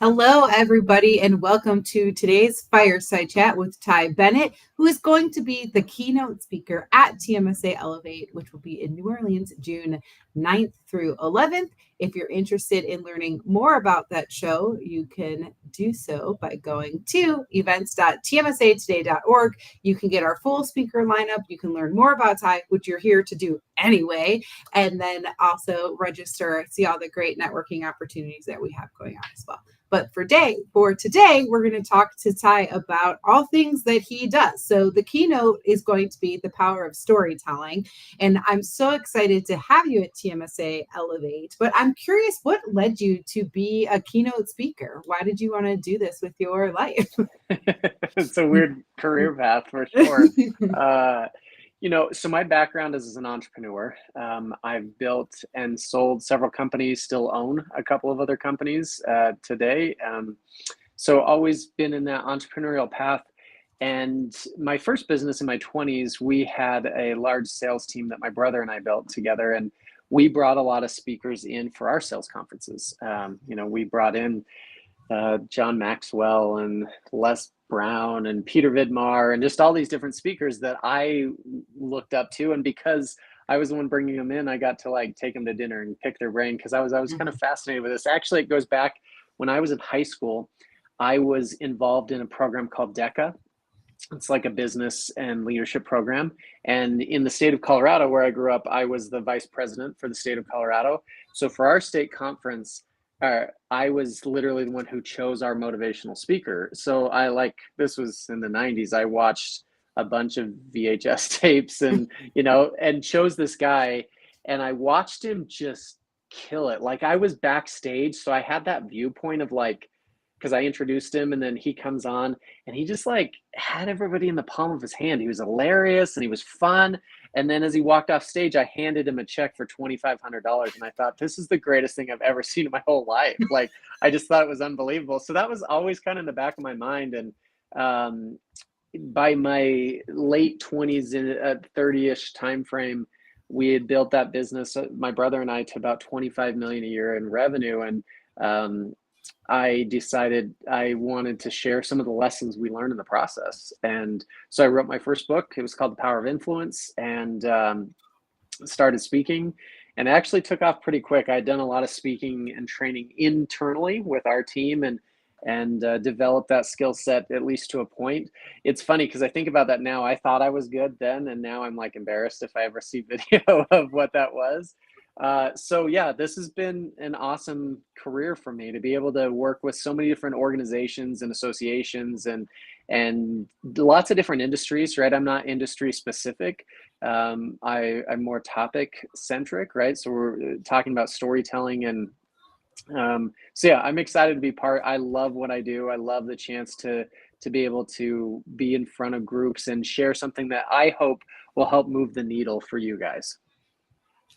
Hello, everybody, and welcome to today's Fireside Chat with Ty Bennett, who is going to be the keynote speaker at TMSA Elevate, which will be in New Orleans, June 9th through 11th. If you're interested in learning more about that show, you can do so by going to events.tmsatoday.org. You can get our full speaker lineup. You can learn more about Ty, which you're here to do anyway, and then also register, see all the great networking opportunities that we have going on as well. But for today, we're going to talk to Ty about all things that he does. So the keynote is going to be the power of storytelling. And I'm so excited to have you at TMSA Elevate. But I'm curious, what led you to be a keynote speaker? Why did you want to do this with your life? It's a weird career path for sure. So my background is as an entrepreneur. I've built and sold several companies, still own a couple of other companies today. So always been in that entrepreneurial path. And my first business in my 20s, we had a large sales team that my brother and I built together. And we brought a lot of speakers in for our sales conferences. We brought in John Maxwell and Les Brown and Peter Vidmar and just all these different speakers that I looked up to. And because I was the one bringing them in, I got to take them to dinner and pick their brain because I was kind of fascinated with this. Actually, it goes back when I was in high school. I was involved in a program called DECA. It's like a business and leadership program. And in the state of Colorado, where I grew up, I was the vice president for the state of Colorado. So for our state conference, I was literally the one who chose our motivational speaker. So this was in the 90s. I watched a bunch of VHS tapes and chose this guy, and I watched him just kill it. I was backstage, so I had that viewpoint of because I introduced him and then he comes on and he just had everybody in the palm of his hand. He was hilarious and he was fun. And then as he walked off stage, I handed him a check for $2,500. And I thought, this is the greatest thing I've ever seen in my whole life. I just thought it was unbelievable. So that was always kind of in the back of my mind. And by my late 20s and 30-ish timeframe, we had built that business, my brother and I, to about 25 million a year in revenue. And I decided I wanted to share some of the lessons we learned in the process. And so I wrote my first book. It was called The Power of Influence, and started speaking, and it actually took off pretty quick. I had done a lot of speaking and training internally with our team and developed that skill set, at least to a point. It's funny because I think about that now. I thought I was good then, and now I'm embarrassed if I ever see video of what that was. So yeah, this has been an awesome career for me to be able to work with so many different organizations and associations and lots of different industries, right? I'm not industry specific. I'm more topic centric, right? So we're talking about storytelling and so yeah, I'm excited to be part. I love what I do. I love the chance to be able to be in front of groups and share something that I hope will help move the needle for you guys.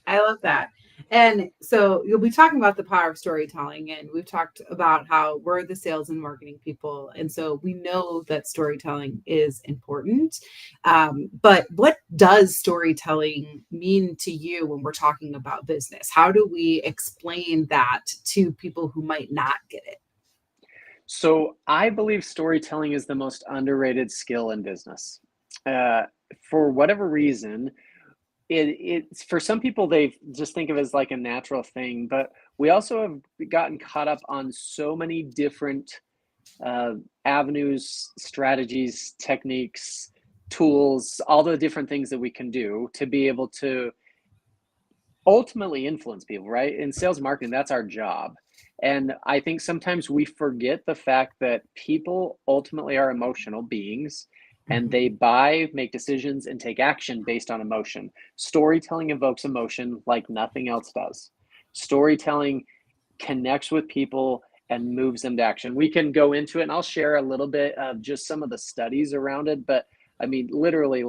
I love that. And so you'll be talking about the power of storytelling, and we've talked about how we're the sales and marketing people. And so we know that storytelling is important. But what does storytelling mean to you when we're talking about business? How do we explain that to people who might not get it? So I believe storytelling is the most underrated skill in business. For whatever reason, it's for some people, they just think of it as a natural thing, but we also have gotten caught up on so many different avenues, strategies, techniques, tools, all the different things that we can do to be able to ultimately influence people, right? In sales marketing, that's our job. And I think sometimes we forget the fact that people ultimately are emotional beings, and they buy, make decisions, and take action based on emotion. Storytelling evokes emotion like nothing else does. Storytelling connects with people and moves them to action. We can go into it, and I'll share a little bit of just some of the studies around it. But I mean, literally,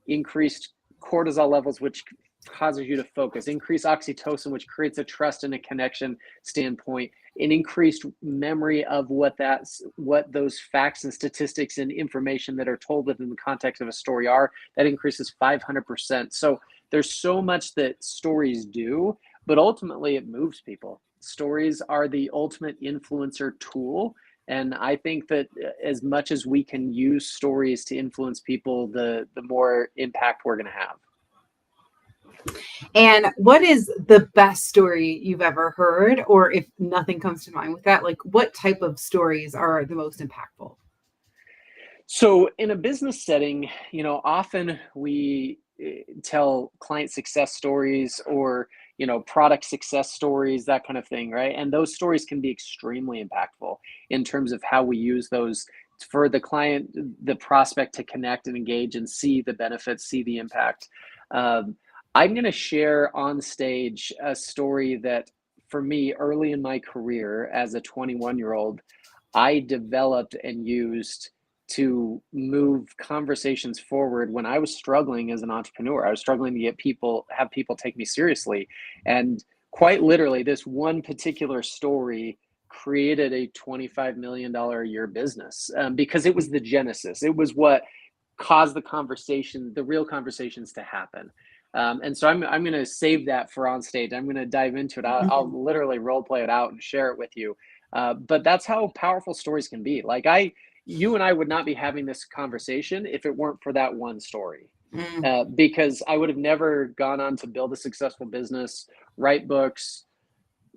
increased cortisol levels, which causes you to focus, increase oxytocin, which creates a trust and a connection standpoint, an increased memory of what those facts and statistics and information that are told within the context of a story are. That increases 500%. So there's so much that stories do, but ultimately it moves people. stories are the ultimate influencer tool. And I think that as much as we can use stories to influence people, the more impact we're going to have. And what is the best story you've ever heard? Or if nothing comes to mind with that, like what type of stories are the most impactful? So in a business setting, often we tell client success stories or, product success stories, that kind of thing, right? And those stories can be extremely impactful in terms of how we use those for the client, the prospect to connect and engage and see the benefits, see the impact. Um, I'm going to share on stage a story that for me, early in my career as a 21-year-old, I developed and used to move conversations forward when I was struggling as an entrepreneur. I was struggling to have people take me seriously. And quite literally, this one particular story created a $25 million a year business because it was the genesis. It was what caused the real conversations to happen. And so I'm going to save that for on stage. I'm going to dive into it. I'll literally role play it out and share it with you. But that's how powerful stories can be. Like you and I would not be having this conversation if it weren't for that one story. Because I would have never gone on to build a successful business, write books,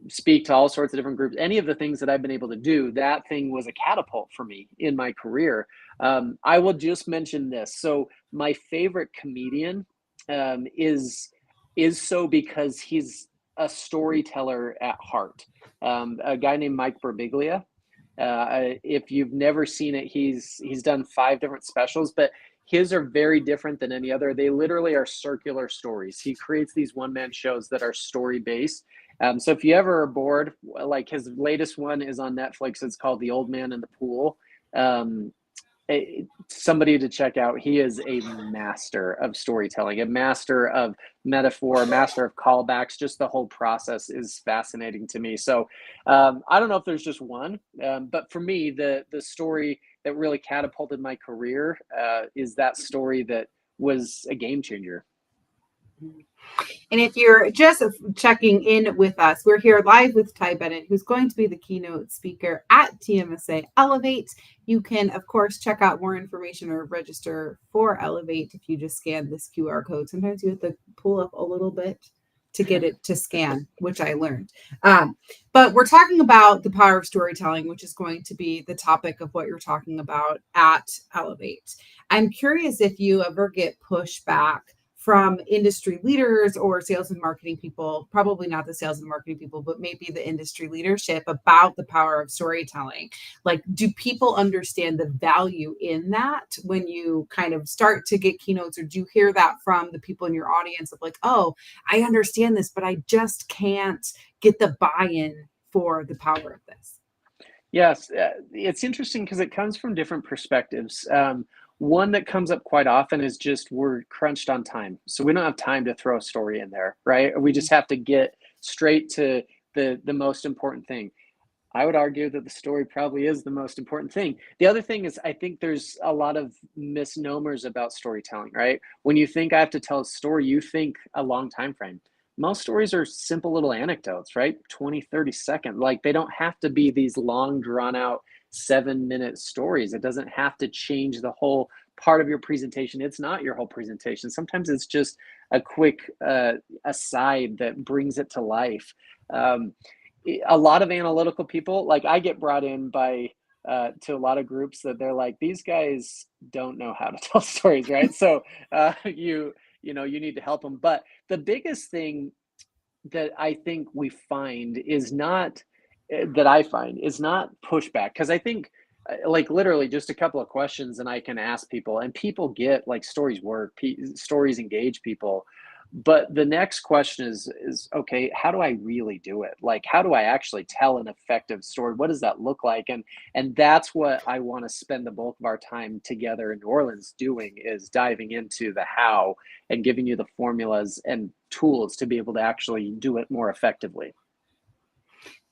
speak to all sorts of different groups. Any of the things that I've been able to do, that thing was a catapult for me in my career. I will just mention this. So my favorite comedian is so because he's a storyteller at heart. A guy named Mike Birbiglia. If you've never seen it, he's done 5 different specials, but his are very different than any other. They literally are circular stories. He creates these one-man shows that are story-based. So if you ever are bored, like his latest one is on Netflix. It's called The Old Man in the Pool. Somebody to check out. He is a master of storytelling, a master of metaphor, a master of callbacks. Just the whole process is fascinating to me. So I don't know if there's just one, but for me, the story that really catapulted my career is that story that was a game changer. And if you're just checking in with us, we're here live with Ty Bennett, who's going to be the keynote speaker at TMSA Elevate. You can, of course, check out more information or register for Elevate if you just scan this QR code. Sometimes you have to pull up a little bit to get it to scan, which I learned. But we're talking about the power of storytelling, which is going to be the topic of what you're talking about at Elevate. I'm curious if you ever get pushback from industry leaders or sales and marketing people, probably not the sales and marketing people, but maybe the industry leadership about the power of storytelling. Like, do people understand the value in that when you kind of start to get keynotes, or do you hear that from the people in your audience of like, oh, I understand this, but I just can't get the buy-in for the power of this? Yes, it's interesting because it comes from different perspectives. One that comes up quite often is just we're crunched on time. So we don't have time to throw a story in there, right? We just have to get straight to the most important thing. I would argue that the story probably is the most important thing. The other thing is I think there's a lot of misnomers about storytelling, right? When you think I have to tell a story, you think a long time frame. Most stories are simple little anecdotes, right? 20, 30 seconds. Like they don't have to be these long drawn out 7-minute stories. It doesn't have to change the whole part of your presentation. It's not your whole presentation. Sometimes it's just a quick aside that brings it to life. A lot of analytical people, like I get brought in by to a lot of groups that they're like, these guys don't know how to tell stories, right? So you need to help them. But the biggest thing that I think we find is not pushback, because I think like literally just a couple of questions and I can ask people, and people get like stories work, stories engage people. But the next question is okay, how do I really do it? Like, how do I actually tell an effective story? What does that look like? And that's what I want to spend the bulk of our time together in New Orleans doing, is diving into the how and giving you the formulas and tools to be able to actually do it more effectively.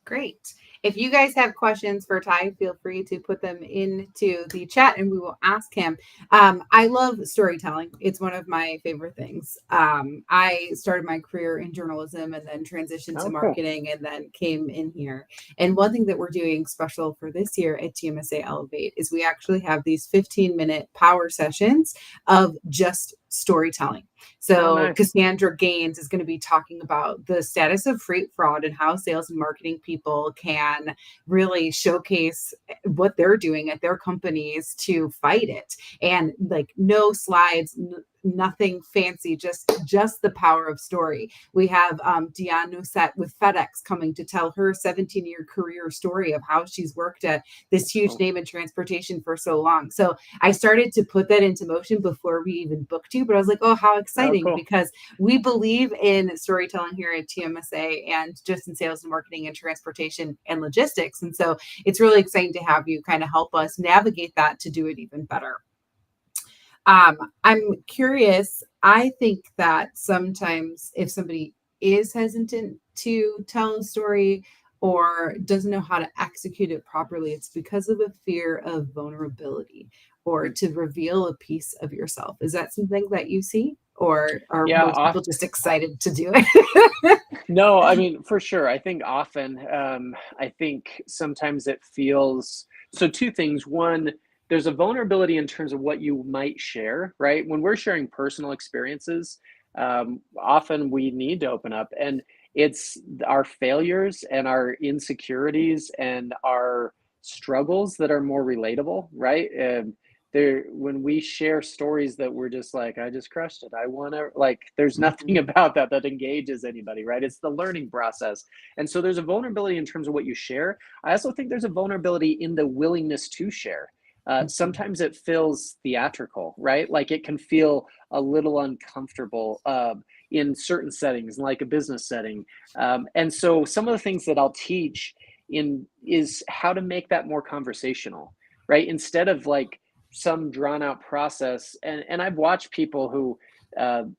Great. If you guys have questions for Ty, feel free to put them into the chat and we will ask him. I love storytelling. It's one of my favorite things. I started my career in journalism and then transitioned to Oh, cool. marketing and then came in here. And one thing that we're doing special for this year at TMSA Elevate is we actually have these 15-minute power sessions of just storytelling. Oh, So nice. Cassandra Gaines is going to be talking about the status of freight fraud and how sales and marketing people can really showcase what they're doing at their companies to fight it. And like no slides, nothing fancy, just the power of story. We have Diane Nusset with FedEx coming to tell her 17-year career story of how she's worked at this huge Cool. name in transportation for so long. So I started to put that into motion before we even booked you, but I was like, oh, how exciting, Cool. because we believe in storytelling here at TMSA and just in sales and marketing and transportation and logistics. And so it's really exciting to have you kind of help us navigate that to do it even better. I'm curious. I think that sometimes if somebody is hesitant to tell a story or doesn't know how to execute it properly, it's because of a fear of vulnerability or to reveal a piece of yourself. Is that something that you see? Or are Yeah, most people just excited to do it? no, I mean, for sure. I think often, I think sometimes it feels so. Two things. One, there's a vulnerability in terms of what you might share, right? When we're sharing personal experiences, often we need to open up, and it's our failures and our insecurities and our struggles that are more relatable, right? There, when we share stories that we're just like, I just crushed it, I want to, like, there's nothing about that that engages anybody, right? It's the learning process. And so there's a vulnerability in terms of what you share. I also think there's a vulnerability in the willingness to share. Sometimes it feels theatrical, right? Like it can feel a little uncomfortable in certain settings, like a business setting. And so some of the things that I'll teach in is how to make that more conversational, right? Instead of like some drawn out process. And I've watched people who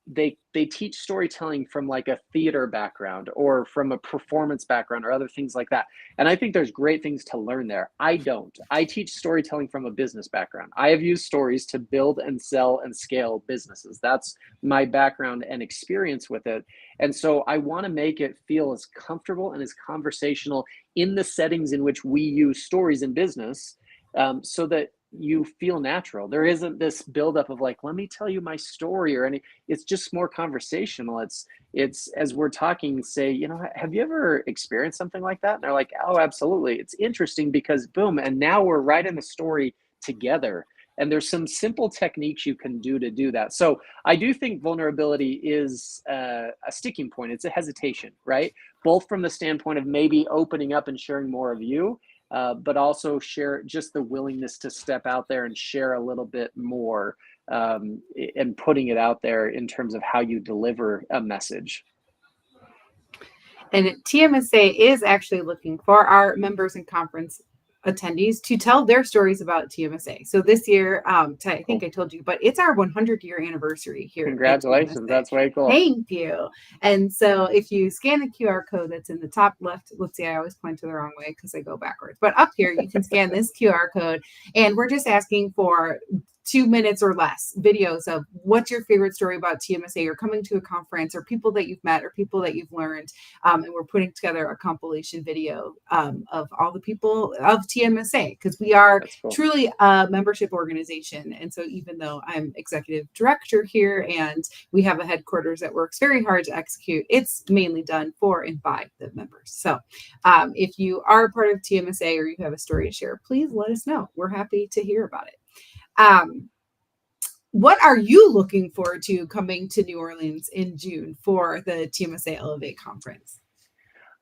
they teach storytelling from like a theater background or from a performance background or other things like that. And I think there's great things to learn there. I don't. I teach storytelling from a business background. I have used stories to build and sell and scale businesses. That's my background and experience with it. And so I want to make it feel as comfortable and as conversational in the settings in which we use stories in business, so that you feel natural. There isn't this buildup of like, let me tell you my story or any. It's just more conversational. It's as we're talking, say, you know, have you ever experienced something like that? And they're like, oh, absolutely. It's interesting because boom, and now we're right in the story together. And there's some simple techniques you can do to do that. So I do think vulnerability is a sticking point. It's a hesitation, right? Both from the standpoint of maybe opening up and sharing more of you, but also share just the willingness to step out there and share a little bit more, and putting it out there in terms of how you deliver a message. And TMSA is actually looking for our members and conference attendees to tell their stories about TMSA. So this year, I think I told you, but it's our 100-year anniversary here at Congratulations. TMSA. That's way cool. Thank you. And so if you scan the QR code that's in the top left, let's see, I always point to the wrong way because I go backwards, but up here, you can scan this QR code. And we're just asking for 2 minutes or less videos of what's your favorite story about TMSA or coming to a conference or people that you've met or people that you've learned. And we're putting together a compilation video of all the people of TMSA because we are Cool. truly a membership organization. And so even though I'm executive director here and we have a headquarters that works very hard to execute, it's mainly done for and by the members. So if you are a part of TMSA or you have a story to share, please let us know. We're happy to hear about it. What are you looking forward to coming to New Orleans in June for the TMSA Elevate conference?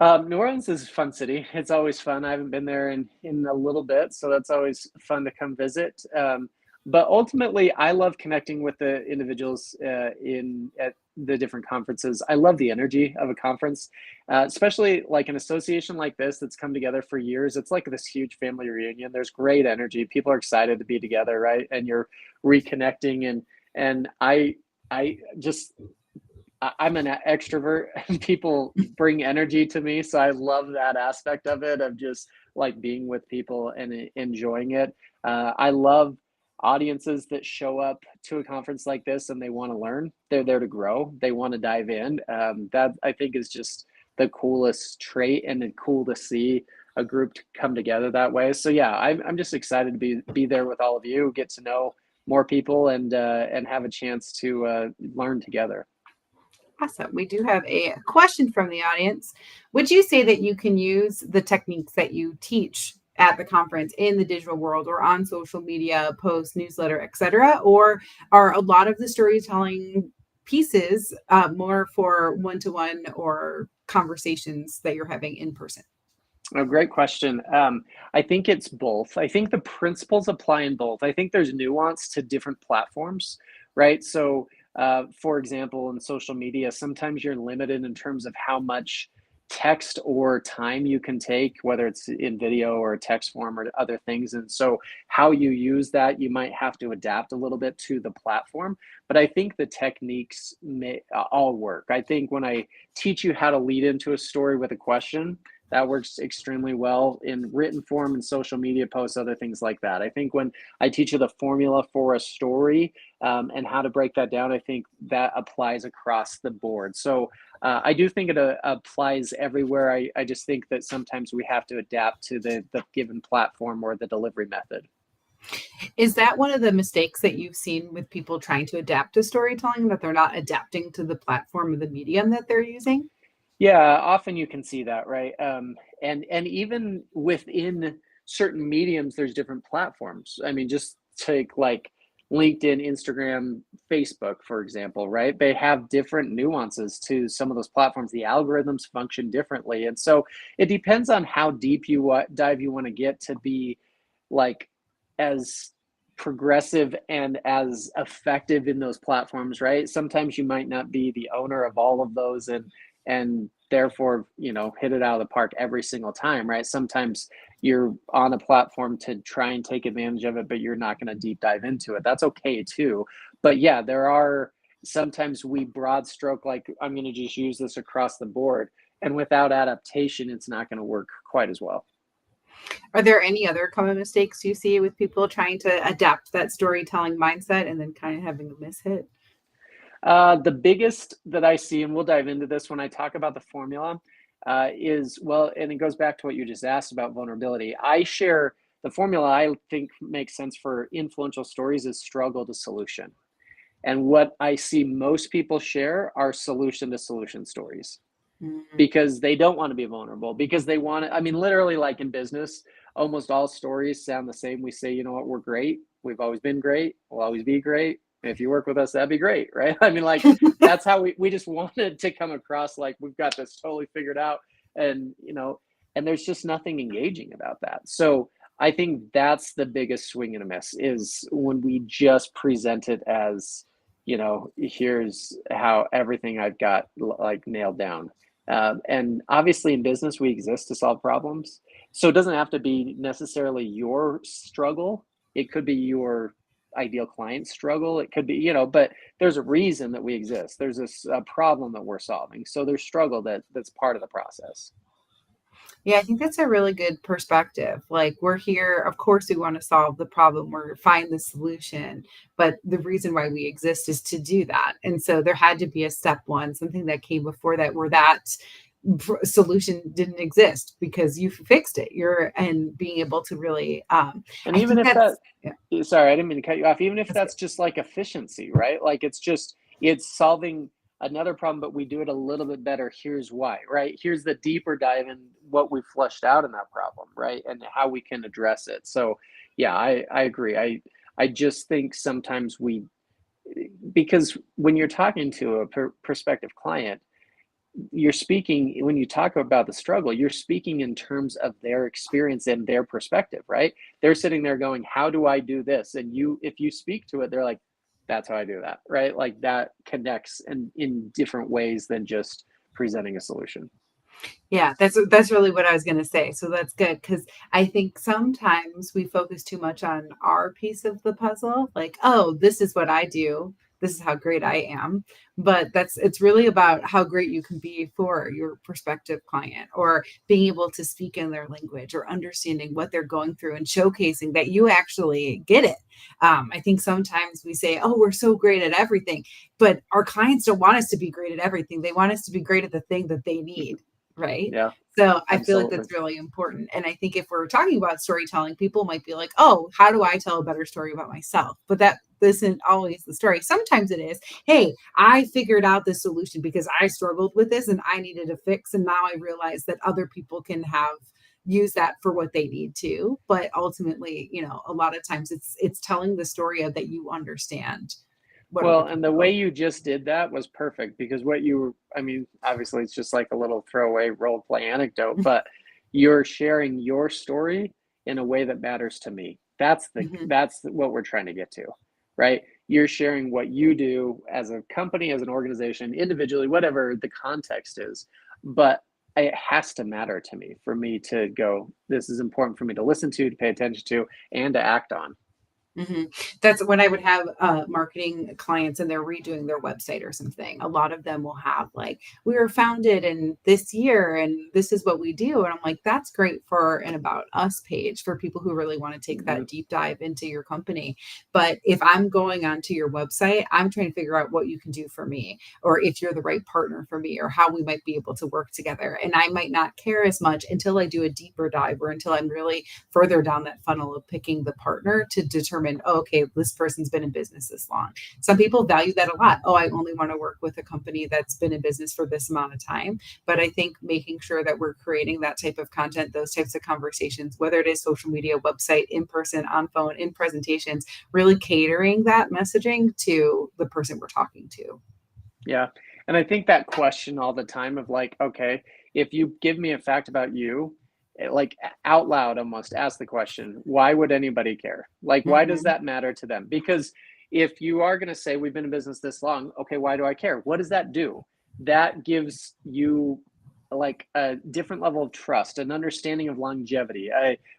New Orleans is a fun city. It's always fun. I haven't been there in a little bit, so that's always fun to come visit. But ultimately, I love connecting with the individuals at the different conferences. I love the energy of a conference, especially like an association like this that's come together for years. It's like this huge family reunion. There's great energy. People are excited to be together, right? And you're reconnecting, and I just I'm an extrovert. People bring energy to me, so I love that aspect of it, of just like being with people and enjoying it. I love audiences that show up to a conference like this and they want to learn. They're there to grow. They want to dive in. That I think is just the coolest trait, and it's cool to see a group to come together that way. So yeah, I'm just excited to be there with all of you, get to know more people, and have a chance to learn together. Awesome. We do have a question from the audience. Would you say that you can use the techniques that you teach at the conference in the digital world or on social media, posts, newsletter, etc., or are a lot of the storytelling pieces more for one-to-one or conversations that you're having in person? A great question. I think it's both. I think the principles apply in both. I think there's nuance to different platforms, right? So, for example, in social media, sometimes you're limited in terms of how much text or time you can take, whether it's in video or text form or other things. And so, how you use that, you might have to adapt a little bit to the platform. But I think the techniques may all work. I think when I teach you how to lead into a story with a question, that works extremely well in written form and social media posts, other things like that. I think when I teach you the formula for a story and how to break that down, I think that applies across the board. So I do think it applies everywhere. I just think that sometimes we have to adapt to the given platform or the delivery method. Is that one of the mistakes that you've seen with people trying to adapt to storytelling, that they're not adapting to the platform or the medium that they're using? Yeah, often you can see that, right? And even within certain mediums, there's different platforms. I mean, just take like LinkedIn, Instagram, Facebook, for example, right? They have different nuances to some of those platforms. The algorithms function differently, and so it depends on how deep dive you want to get to be like as progressive and as effective in those platforms, right? Sometimes you might not be the owner of all of those, and therefore, hit it out of the park every single time, right? Sometimes you're on a platform to try and take advantage of it, but you're not going to deep dive into it. That's okay too. But yeah, there are sometimes we broad stroke, like I'm going to just use this across the board. And without adaptation, it's not going to work quite as well. Are there any other common mistakes you see with people trying to adapt that storytelling mindset and then kind of having a mishit? The biggest that I see, and we'll dive into this when I talk about the formula, is well, and it goes back to what you just asked about vulnerability. I share the formula I think makes sense for influential stories is struggle to solution. And what I see most people share are solution to solution stories Mm. because they don't want to be vulnerable, because they want to, I mean, literally, like in business, almost all stories sound the same. We say, you know what, we're great. We've always been great. We'll always be great. And if you work with us, that'd be great, right? I mean, like, that's how we just wanted to come across like we've got this totally figured out. And, and there's just nothing engaging about that. So I think that's the biggest swing and a miss is when we just present it as, here's how everything I've got like nailed down. And obviously in business, we exist to solve problems. So it doesn't have to be necessarily your struggle. It could be your ideal client struggle. It could be, but there's a reason that we exist. There's this problem that we're solving. So there's struggle that's part of the process. Yeah, I think that's a really good perspective. Like, we're here, of course, we want to solve the problem or find the solution, but the reason why we exist is to do that. And so there had to be a step one, something that came before that, where that solution didn't exist because you fixed it. And being able to really, And I even think if that's, that, yeah, sorry, I didn't mean to cut you off. Even if that's good. that's just like efficiency, right? Like it's solving another problem, but we do it a little bit better. Here's why, right? Here's the deeper dive in what we flushed out in that problem, right? And how we can address it. So yeah, I agree. I just think sometimes because when you're talking to a prospective client, you're speaking, when you talk about the struggle, you're speaking in terms of their experience and their perspective, right? They're sitting there going, how do I do this? And if you speak to it, they're like, that's how I do that, right? Like that connects in different ways than just presenting a solution. Yeah, that's really what I was going to say. So that's good because I think sometimes we focus too much on our piece of the puzzle. Like, oh, this is what I do. this is how great I am. But it's really about how great you can be for your prospective client, or being able to speak in their language, or understanding what they're going through and showcasing that you actually get it. I think sometimes we say, oh, we're so great at everything, but our clients don't want us to be great at everything. They want us to be great at the thing that they need. Right. Yeah, So I feel like absolutely. that's really important. And I think if we're talking about storytelling, people might be like, oh, how do I tell a better story about myself? But that isn't always the story. Sometimes it is, hey, I figured out this solution because I struggled with this and I needed a fix. And now I realize that other people can use that for what they need to. But ultimately, a lot of times it's telling the story of that you understand what other Well, and the people way go you just did that was perfect, because what you were, I mean, obviously it's just like a little throwaway role play anecdote, through. but you're sharing your story in a way that matters to me. Mhm, That's what we're trying to get to, right? You're sharing what you do as a company, as an organization, individually, whatever the context is. But it has to matter to me for me to go, this is important for me to listen to pay attention to, and to act on. mhm. That's when I would have marketing clients and they're redoing their website or something. A lot of them will have like, we were founded in this year and this is what we do. And I'm like, that's great for an about us page for people who really want to take that Mhm. deep dive into your company. But if I'm going onto your website, I'm trying to figure out what you can do for me, or if you're the right partner for me, or how we might be able to work together. And I might not care as much until I do a deeper dive, or until I'm really further down that funnel of picking the partner to determine, oh, okay, this person's been in business this long. Some people value that a lot. Oh, I only want to work with a company that's been in business for this amount of time. But I think making sure that we're creating that type of content, those types of conversations, whether it is social media, website, in person, on phone, in presentations, really catering that messaging to the person we're talking to. Yeah. And I think that question all the time of like, okay, if you give me a fact about you, like out loud almost ask the question, why would anybody care? Like, why does Mhm. that matter to them? Because if you are going to say we've been in business this long, okay, why do I care? What does that do? That gives you like a different level of trust, an understanding of longevity.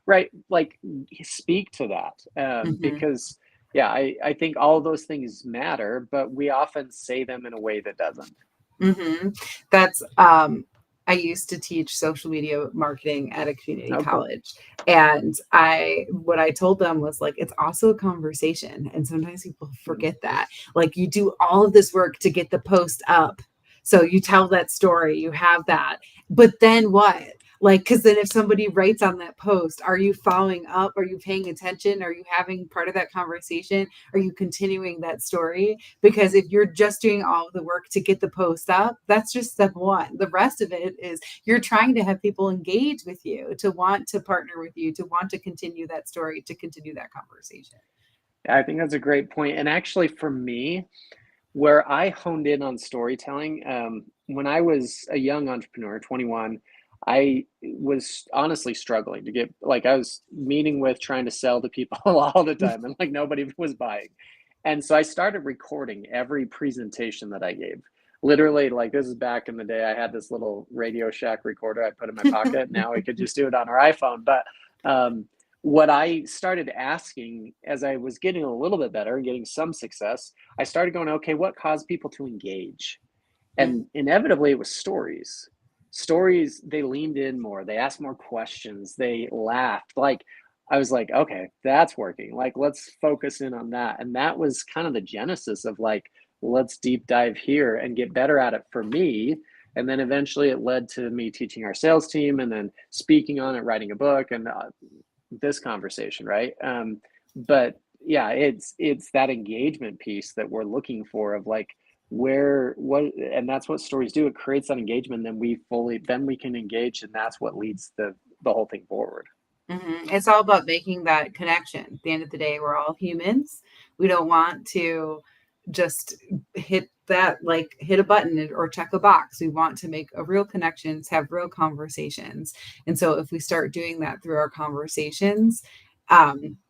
Right? Like, speak to that, Mhm. because yeah, I think all of those things matter, but we often say them in a way that doesn't. Mhm. That's, I used to teach social media marketing at a community Oh, cool. college, and what I told them was like, it's also a conversation, and sometimes people Mm. forget that. Like, you do all of this work to get the post up, so you tell that story, you have that, but then what? Like, because then if somebody writes on that post, are you following up? Are you paying attention? Are you having part of that conversation? Are you continuing that story? Because if you're just doing all of the work to get the post up, that's just step one. The rest of it is you're trying to have people engage with you, to want to partner with you, to want to continue that story, to continue that conversation. I think that's a great point. And actually, for me, where I honed in on storytelling, when I was a young entrepreneur, 21, I was honestly struggling to get, like, I was meeting with trying to sell to people all the time, and like nobody was buying. And so I started recording every presentation that I gave. Literally, like, this is back in the day, I had this little Radio Shack recorder I put in my pocket. Now we could just do it on our iPhone. But um, what I started asking as I was getting a little bit better and getting some success, I started going, okay, what caused people to engage? Mm, And inevitably, it was stories. Stories, they leaned in more, they asked more questions, they laughed. Like, I was like, okay, that's working. Like, let's focus in on that. And that was kind of the genesis of like, let's deep dive here and get better at it for me. And then eventually it led to me teaching our sales team, and then speaking on it, writing a book, and this conversation, right? But yeah, it's that engagement piece that we're looking for, of like, where what, and that's what stories do. It creates that engagement, then we can engage, and that's what leads the whole thing forward. mhm. It's all about making that connection. At the end of the day, we're all humans. We don't want to just hit a button or check a box. We want to make a real connections, have real conversations. And so if we start doing that through our conversations,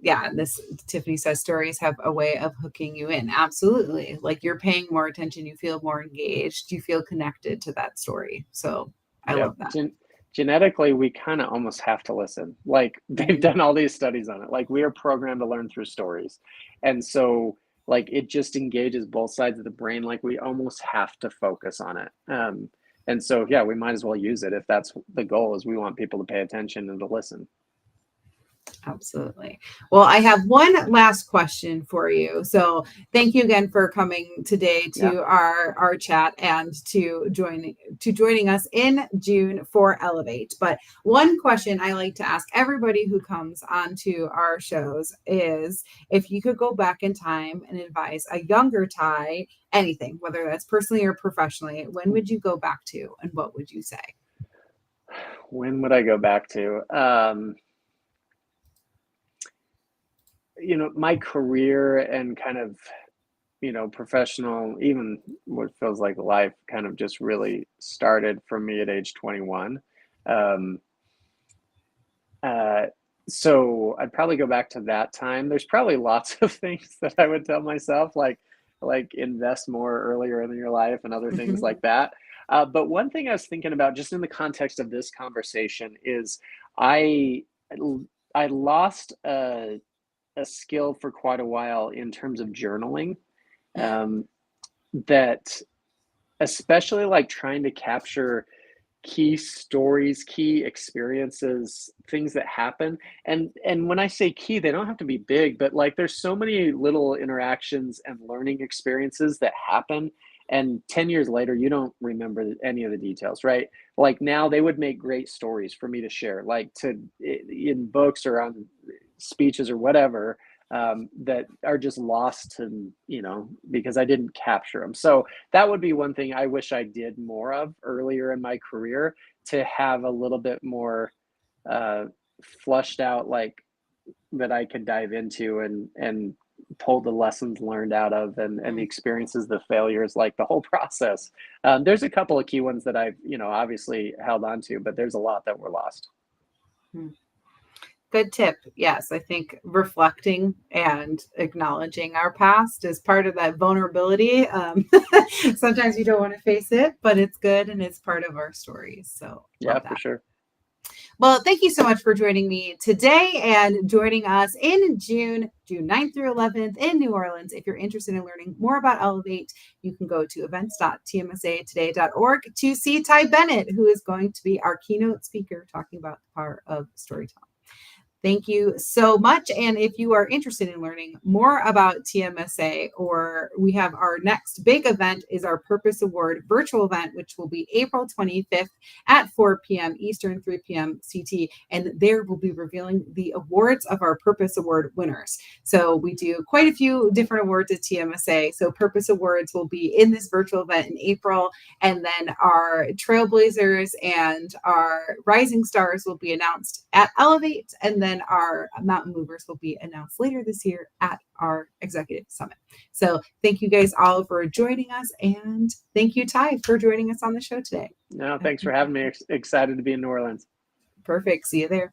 yeah, this Tiffany says stories have a way of hooking you in. Absolutely. Like, you're paying more attention, you feel more engaged, you feel connected to that story. So I Yep. love that. Genetically, we kind of almost have to listen. Like, they've Mhm. done all these studies on it. Like, we are programmed to learn through stories. And so like it just engages both sides of the brain. Like we almost have to focus on it. And so, yeah, we might as well use it if that's the goal, is we want people to pay attention and to listen. Absolutely. Well, I have one last question for you. So thank you again for coming today to our chat and to joining us in June for Elevate. But one question I like to ask everybody who comes onto our shows is, if you could go back in time and advise a younger Ty anything, whether that's personally or professionally, when would you go back to and what would you say? When would I go back to? My career and kind of, professional, even what feels like life, kind of just really started for me at age 21. So I'd probably go back to that time. There's probably lots of things that I would tell myself, like invest more earlier in your life and other things like that. But one thing I was thinking about, just in the context of this conversation, is I lost a skill for quite a while in terms of journaling, that especially like trying to capture key stories, key experiences, things that happen. And when I say key, they don't have to be big, but like there's so many little interactions and learning experiences that happen. And 10 years later, you don't remember any of the details, right? Like now they would make great stories for me to share, like in books or on speeches or whatever, that are just lost to, because I didn't capture them. So that would be one thing I wish I did more of earlier in my career, to have a little bit more flushed out, like that I could dive into and pull the lessons learned out of, and the experiences, the failures, like the whole process. There's a couple of key ones that I've, obviously held on to, but there's a lot that were lost. Good tip. Yes, I think reflecting and acknowledging our past is part of that vulnerability. Sometimes you don't want to face it, but it's good and it's part of our stories. So yeah, for sure. Well, thank you so much for joining me today and joining us in June 9th through 11th in New Orleans. If you're interested in learning more about Elevate, you can go to events.tmsatoday.org to see Ty Bennett, who is going to be our keynote speaker talking about the power of storytelling. Thank you so much. And if you are interested in learning more about TMSA, or we have our next big event is our Purpose Award virtual event, which will be April 25th at 4 p.m. Eastern, 3 p.m. CT. And there we'll be revealing the awards of our Purpose Award winners. So we do quite a few different awards at TMSA. So Purpose Awards will be in this virtual event in April. And then our Trailblazers and our Rising Stars will be announced at Elevate. And then our Mountain Movers will be announced later this year at our Executive Summit. So thank you guys all for joining us. And thank you, Ty, for joining us on the show today. No, thanks for having me. Excited to be in New Orleans. Perfect. See you there.